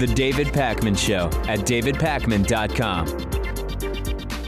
The David Pakman Show at davidpakman.com.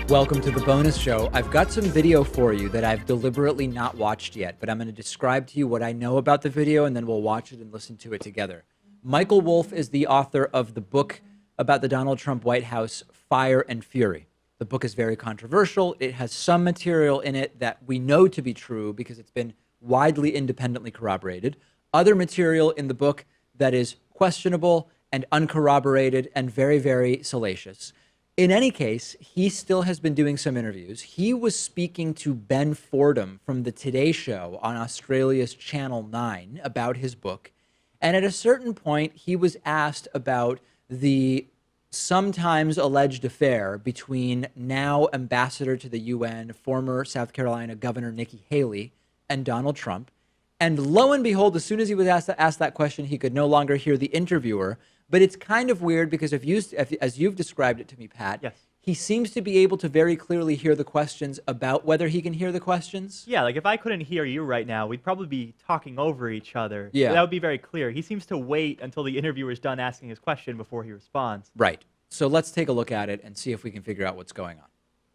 Welcome to the bonus show. I've got some video for you that I've deliberately not watched yet, but I'm going to describe to you what I know about the video, and then we'll watch it and listen to it together. Michael Wolff is the author of the book about the Donald Trump White House, Fire and Fury. The book is very controversial. It has some material in it that we know to be true because it's been widely independently corroborated. Other material in the book that is questionable and uncorroborated and very, very salacious. In any case, he still has been doing some interviews. He was speaking to Ben Fordham from the Today Show on Australia's Channel 9 about his book. And at a certain point, he was asked about the sometimes alleged affair between now ambassador to the UN, former South Carolina Governor Nikki Haley, and Donald Trump. And lo and behold, as soon as he was asked that question, he could no longer hear the interviewer. But it's kind of weird because as you've described it to me, Pat, yes, he seems to be able to very clearly hear the questions about whether he can hear the questions. Yeah, like if I couldn't hear you right now, we'd probably be talking over each other. Yeah. That would be very clear. He seems to wait until the interviewer's done asking his question before he responds. Right. So let's take a look at it and see if we can figure out what's going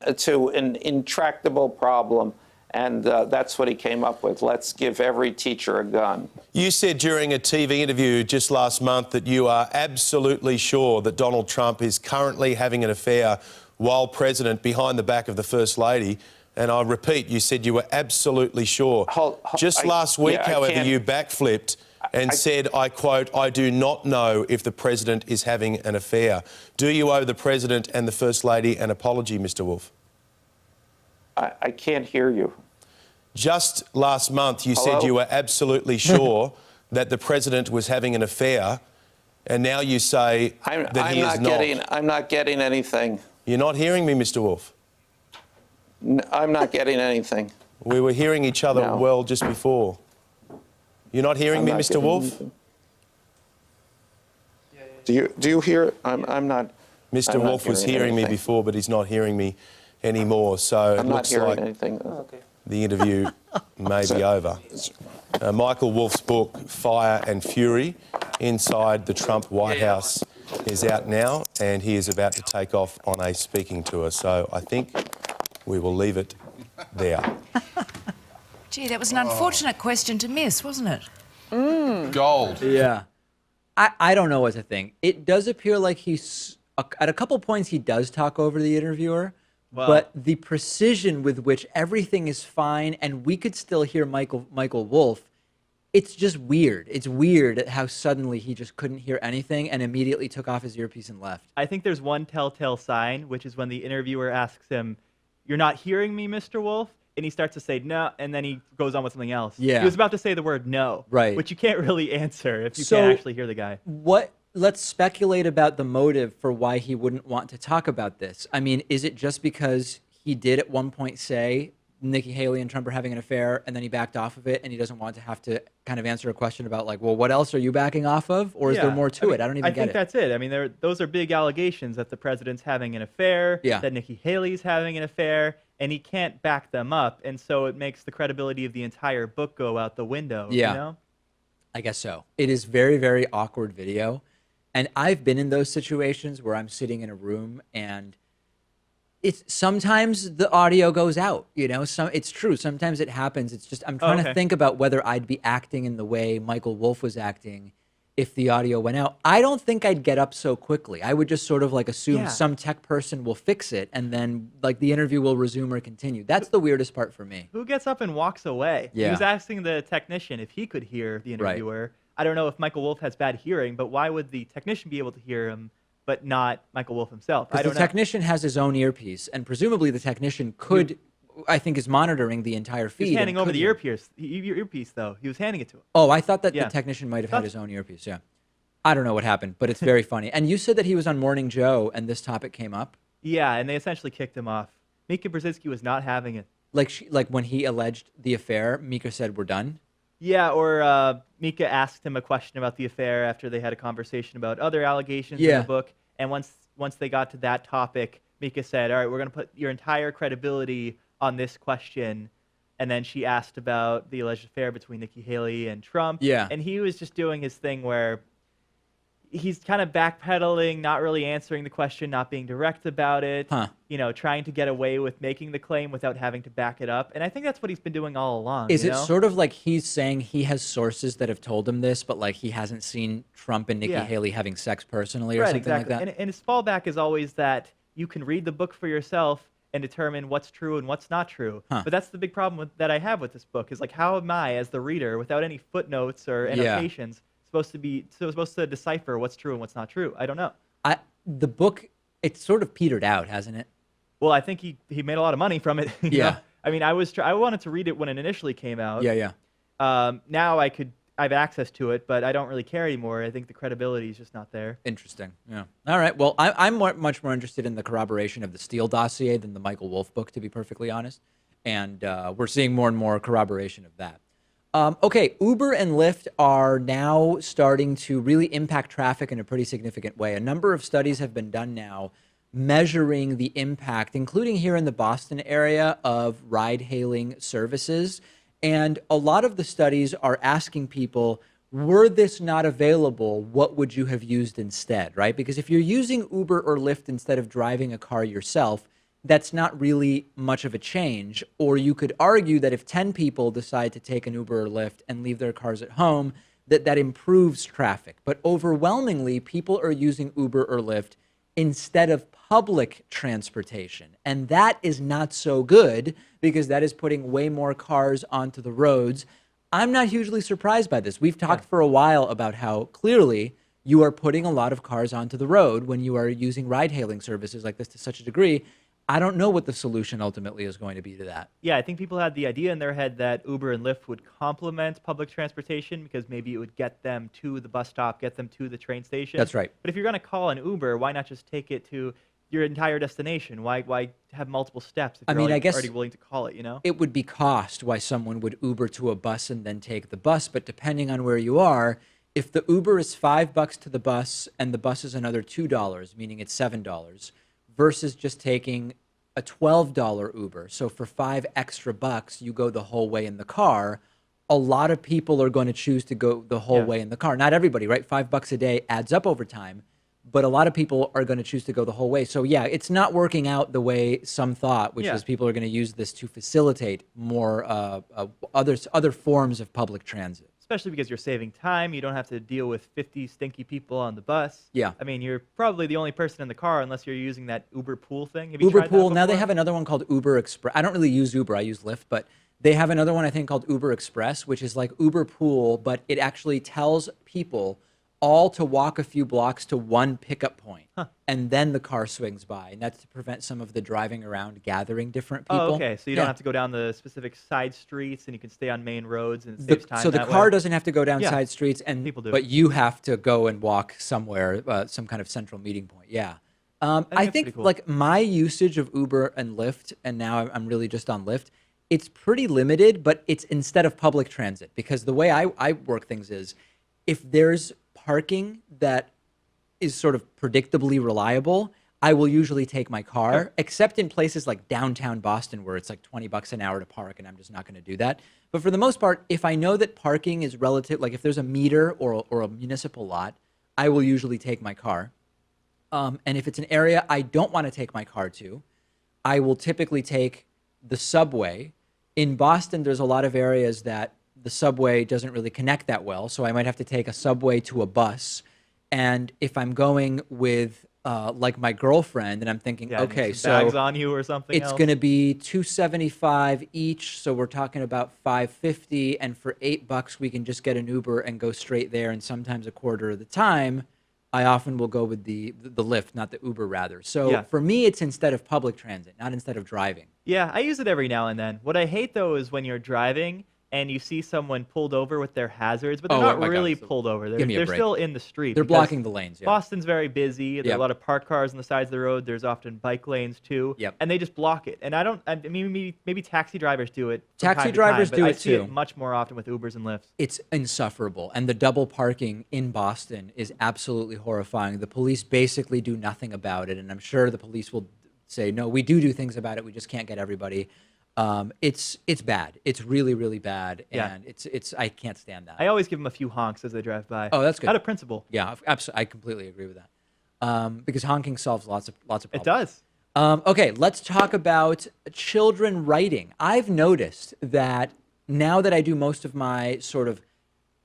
on. To an intractable problem. And that's what he came up with. Let's give every teacher a gun. You said during a TV interview just last month that you are absolutely sure that Donald Trump is currently having an affair while president behind the back of the First Lady. And I repeat, you said you were absolutely sure. Last week, however, you backflipped and said, I quote, I do not know if the president is having an affair. Do you owe the president and the First Lady an apology, Mr. Wolff? I can't hear you. Just last month, you said you were absolutely sure that the president was having an affair, and now you say that he is not. I'm not getting anything. You're not hearing me, Mr. Wolff? I'm not getting anything. We were hearing each other well just before. You're not hearing me, Mr. Wolff? Do you hear? I'm not. Mr. Wolff was hearing me before, but he's not hearing me anymore. So I'm it looks like anything. the interview may be over. Michael Wolff's book, Fire and Fury, Inside the Trump White House, is out now, and he is about to take off on a speaking tour. So I think we will leave it there. Gee, that was an unfortunate question to miss, wasn't it? Gold. Yeah. I don't know what to think. It does appear like he's, at a couple points, he does talk over the interviewer. Well, but the precision with which everything is fine and we could still hear Michael Wolff, it's just weird. It's weird how suddenly he just couldn't hear anything and immediately took off his earpiece and left. I think there's one telltale sign, which is when the interviewer asks him, "You're not hearing me, Mr. Wolff?" And he starts to say no, and then he goes on with something else. Yeah. He was about to say the word no, right, which you can't really answer if you can't actually hear the guy. Let's speculate about the motive for why he wouldn't want to talk about this. I mean, is it just because he did at one point say Nikki Haley and Trump are having an affair and then he backed off of it and he doesn't want to have to kind of answer a question about like, well, what else are you backing off of? Or is there more to it? I don't even get it. I think that's it. I mean, those are big allegations that the president's having an affair, that Nikki Haley's having an affair, and he can't back them up. And so it makes the credibility of the entire book go out the window. Yeah. You know? I guess so. It is very, very awkward video. And I've been in those situations where I'm sitting in a room and it's sometimes the audio goes out, you know, it's true. Sometimes it happens. It's just, I'm trying to think about whether I'd be acting in the way Michael Wolff was acting if the audio went out. I don't think I'd get up so quickly. I would just sort of like assume some tech person will fix it and then like the interview will resume or continue. That's the weirdest part for me. Who gets up and walks away? Yeah. He was asking the technician if he could hear the interviewer. Right. I don't know if Michael Wolff has bad hearing, but why would the technician be able to hear him, but not Michael Wolff himself? I don't know. The technician has his own earpiece, and presumably the technician could, I think, is monitoring the entire feed. He's handing over the earpiece, though. He was handing it to him. Oh, I thought that the technician might have had his own earpiece, I don't know what happened, but it's very funny. And you said that he was on Morning Joe, and this topic came up? Yeah, and they essentially kicked him off. Mika Brzezinski was not having it. Like when he alleged the affair, Mika said, we're done? Yeah, or Mika asked him a question about the affair after they had a conversation about other allegations in the book. And once they got to that topic, Mika said, all right, we're going to put your entire credibility on this question. And then she asked about the alleged affair between Nikki Haley and Trump. Yeah. And he was just doing his thing where he's kind of backpedaling, not really answering the question, not being direct about it. Huh. Trying to get away with making the claim without having to back it up. And I think that's what he's been doing all along. Is you it know? sort of like he's saying he has sources that have told him this, but like he hasn't seen Trump and Nikki Yeah. Haley having sex personally or Right, something exactly. like that? And his fallback is always that you can read the book for yourself and determine what's true and what's not true. Huh. But that's the big problem that I have with this book is like, how am I, as the reader, without any footnotes or annotations, supposed to decipher what's true and what's not true? I don't know. The book, it's sort of petered out, hasn't it? Well, I think he made a lot of money from it. you Yeah. know? I mean, I wanted to read it when it initially came out. Yeah. Now I have access to it, but I don't really care anymore. I think the credibility is just not there. Interesting. Yeah. All right. Well, I'm much more interested in the corroboration of the Steele dossier than the Michael Wolff book, to be perfectly honest. And we're seeing more and more corroboration of that. Okay, Uber and Lyft are now starting to really impact traffic in a pretty significant way. A number of studies have been done now measuring the impact, including here in the Boston area, of ride-hailing services. And a lot of the studies are asking people, were this not available, what would you have used instead, right? Because if you're using Uber or Lyft instead of driving a car yourself, that's not really much of a change. Or you could argue that if 10 people decide to take an Uber or Lyft and leave their cars at home, that improves traffic. But overwhelmingly, people are using Uber or Lyft instead of public transportation. And that is not so good because that is putting way more cars onto the roads. I'm not hugely surprised by this. We've talked for a while about how clearly you are putting a lot of cars onto the road when you are using ride-hailing services like this to such a degree. I don't know what the solution ultimately is going to be to that. Yeah, I think people had the idea in their head that Uber and Lyft would complement public transportation because maybe it would get them to the bus stop, get them to the train station. That's right. But if you're going to call an Uber, why not just take it to your entire destination? Why have multiple steps if you're I guess already willing to call it, It would be cost why someone would Uber to a bus and then take the bus, but depending on where you are, if the Uber is $5 to the bus and the bus is another $2, meaning it's $7, versus just taking a $12 Uber. So for $5 extra, you go the whole way in the car. A lot of people are going to choose to go the whole way in the car. Not everybody, right? $5 a day adds up over time, but a lot of people are going to choose to go the whole way. So yeah, it's not working out the way some thought, which is people are going to use this to facilitate more other forms of public transit. Especially because you're saving time. You don't have to deal with 50 stinky people on the bus. Yeah. I mean, you're probably the only person in the car unless you're using that Uber Pool thing. Have you Uber tried Pool. that Now they before? have another one called Uber Express. I don't really use Uber. I use Lyft, but they have another one I think called Uber Express, which is like Uber Pool, but it actually tells people all to walk a few blocks to one pickup point, and then the car swings by, and that's to prevent some of the driving around, gathering different people. Oh, okay. So you don't have to go down the specific side streets, and you can stay on main roads, and it saves time. So the that car way. doesn't have to go down side streets, and People do. but you have to go and walk somewhere, some kind of central meeting point. Yeah. I that's think pretty cool. like my usage of Uber and Lyft, and now I'm really just on Lyft, it's pretty limited, but it's instead of public transit, because the way I work things is if there's parking that is sort of predictably reliable, I will usually take my car, except in places like downtown Boston where it's like $20 an hour to park, and I'm just not going to do that. But for the most part, if I know that parking is relative, like if there's a meter or a municipal lot, I will usually take my car. And if it's an area I don't want to take my car to, I will typically take the subway. In Boston, there's a lot of areas that the subway doesn't really connect that well, so I might have to take a subway to a bus. And if I'm going with like my girlfriend, and I'm thinking, Yeah, okay, some bags so on you or something it's else. going to be $275 each, so we're talking about $550, and for $8 we can just get an Uber and go straight there. And sometimes a quarter of the time, I often will go with the Lyft, not the Uber, rather. So for me, it's instead of public transit, not instead of driving. Yeah, I use it every now and then. What I hate, though, is when you're driving and you see someone pulled over with their hazards, but they're not my God, really so pulled over. give me a They're break. still in the street. They're because blocking the lanes. Yeah. Boston's very busy. There are Yep. a lot of parked cars on the sides of the road. There's often bike lanes, too. Yep. And they just block it. And I mean, maybe taxi drivers do it from Taxi time to drivers time, do but I it see too. it much more often with Ubers and Lyfts. It's insufferable. And the double parking in Boston is absolutely horrifying. The police basically do nothing about it. And I'm sure the police will say, no, we do things about it. We just can't get everybody. It's bad. It's really, really bad, Yeah. and it's I can't stand that. I always give them a few honks as they drive by. Oh, that's good. Out of principle. Yeah, absolutely. I completely agree with that. Because honking solves lots of problems. It does. Okay, let's talk about children writing. I've noticed that now that I do most of my sort of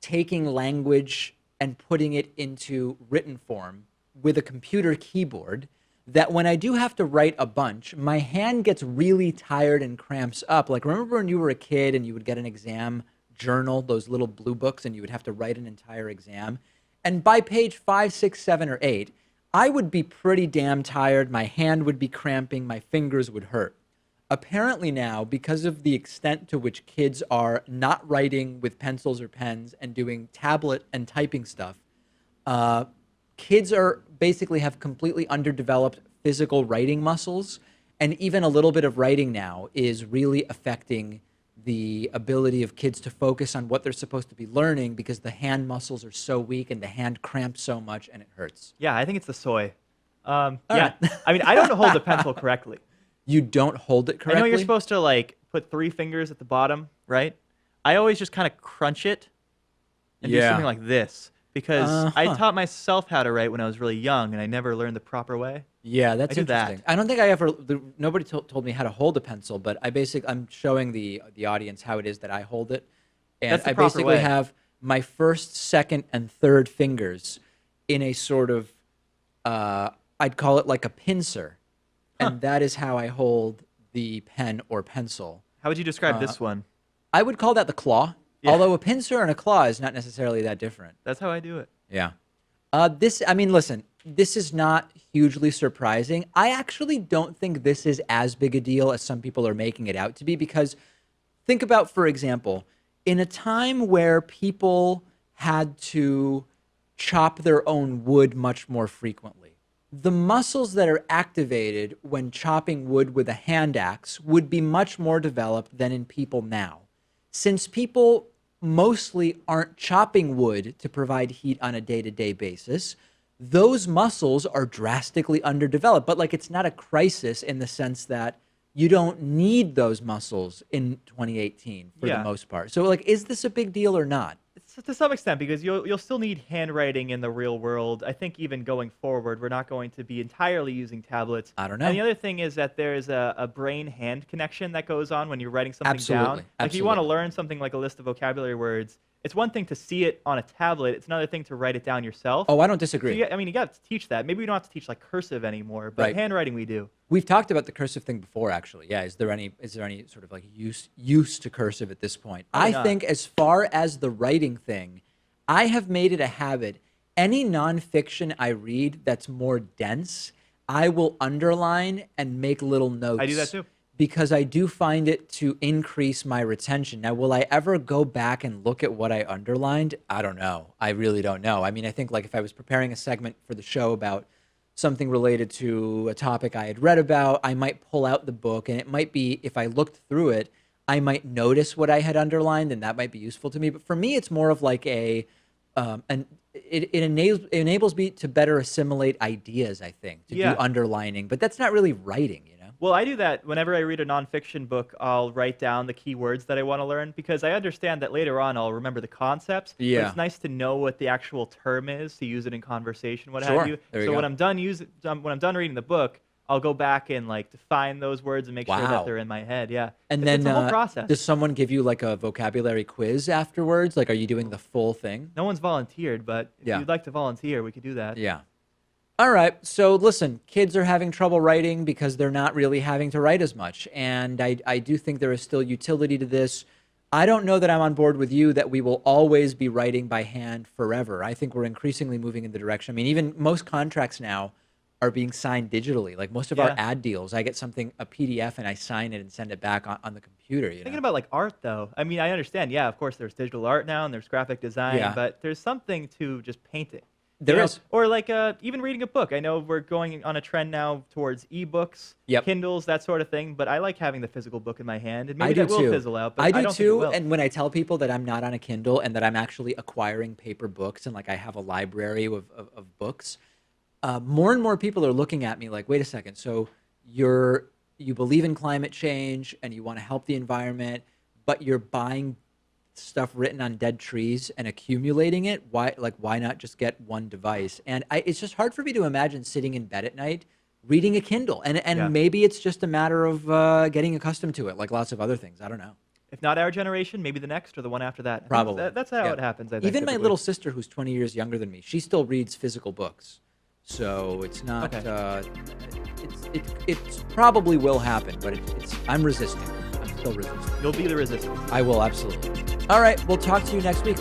taking language and putting it into written form with a computer keyboard, that when I do have to write a bunch, my hand gets really tired and cramps up. Like, remember when you were a kid and you would get an exam journal, those little blue books, and you would have to write an entire exam? And by page 5, 6, 7, or 8, I would be pretty damn tired. My hand would be cramping. My fingers would hurt. Apparently now, because of the extent to which kids are not writing with pencils or pens and doing tablet and typing stuff, kids are basically have completely underdeveloped physical writing muscles. And even a little bit of writing now is really affecting the ability of kids to focus on what they're supposed to be learning because the hand muscles are so weak and the hand cramps so much and it hurts. Yeah, I think it's the soy. Yeah, right. I mean, I don't hold the pencil correctly. You don't hold it correctly? I know you're supposed to like put 3 fingers at the bottom, right? I always just kind of crunch it and do something like this because I taught myself how to write when I was really young and I never learned the proper way. Yeah, that's I do that. interesting. I don't think I ever. Nobody told me how to hold a pencil, but I'm showing the audience how it is that I hold it, and That's the I proper basically way. have my first, second, and third fingers in a sort of, I'd call it like a pincer, and that is how I hold the pen or pencil. How would you describe this one? I would call that the claw, Yeah. although a pincer and a claw is not necessarily that different. That's how I do it. Yeah. Listen, this is not hugely surprising. I actually don't think this is as big a deal as some people are making it out to be because think about, for example, in a time where people had to chop their own wood much more frequently, the muscles that are activated when chopping wood with a hand axe would be much more developed than in people now. Since people mostly aren't chopping wood to provide heat on a day-to-day basis, those muscles are drastically underdeveloped. But like, it's not a crisis in the sense that you don't need those muscles in 2018 for the most part. So like, is this a big deal or not? To some extent, because you'll still need handwriting in the real world. I think even going forward, we're not going to be entirely using tablets. I don't know. And the other thing is that there's a brain-hand connection that goes on when you're writing something down. Like if you want to learn something like a list of vocabulary words, it's one thing to see it on a tablet. It's another thing to write it down yourself. Oh, I don't disagree. So you got to teach that. Maybe we don't have to teach like cursive anymore, but handwriting we do. We've talked about the cursive thing before, actually. Yeah, is there any sort of like use to cursive at this point? Probably I think as far as the writing thing, I have made it a habit. Any nonfiction I read that's more dense, I will underline and make little notes. I do that too. Because I do find it to increase my retention. Now, will I ever go back and look at what I underlined? I don't know. I really don't know. I mean, I think like if I was preparing a segment for the show about something related to a topic I had read about, I might pull out the book, and it might be, if I looked through it, I might notice what I had underlined, and that might be useful to me. But for me, it's more of like it enables me to better assimilate ideas, I think, to do underlining. But that's not really writing, you know? Well, I do that whenever I read a nonfiction book. I'll write down the key words that I want to learn because I understand that later on I'll remember the concepts. Yeah. But it's nice to know what the actual term is to use it in conversation, what Sure. have you. There you So go. when I'm done reading the book, I'll go back and like define those words and make sure that they're in my head. Yeah. And It's then a whole process. does someone give you like a vocabulary quiz afterwards? Like, are you doing the full thing? No one's volunteered, but if Yeah. you'd like to volunteer, we could do that. Yeah. All right. So listen, kids are having trouble writing because they're not really having to write as much. And I do think there is still utility to this. I don't know that I'm on board with you that we will always be writing by hand forever. I think we're increasingly moving in the direction. I mean, even most contracts now are being signed digitally. Like most of our ad deals, I get a PDF, and I sign it and send it back on the computer. You know? Thinking about like art though, I mean, I understand. Yeah, of course, there's digital art now and there's graphic design, but there's something to just painting. There is. Or like even reading a book. I know we're going on a trend now towards ebooks, Kindles, that sort of thing. But I like having the physical book in my hand. And maybe that will fizzle out. But I do don't too. think it will. And when I tell people that I'm not on a Kindle and that I'm actually acquiring paper books and like I have a library of books, more and more people are looking at me like, wait a second. So you're you believe in climate change and you want to help the environment, but you're buying stuff written on dead trees and accumulating it, why not just get one device? And it's just hard for me to imagine sitting in bed at night reading a Kindle. And maybe it's just a matter of getting accustomed to it, like lots of other things. I don't know. If not our generation, maybe the next or the one after that. Probably. That's how it happens, I think. Even my typically. little sister, who's 20 years younger than me, she still reads physical books. So it's not, it probably will happen, but I'm resisting. I'm still resisting. You'll be the resistance. I will, absolutely. All right, we'll talk to you next week.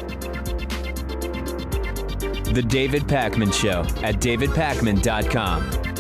The David Pakman Show at davidpakman.com.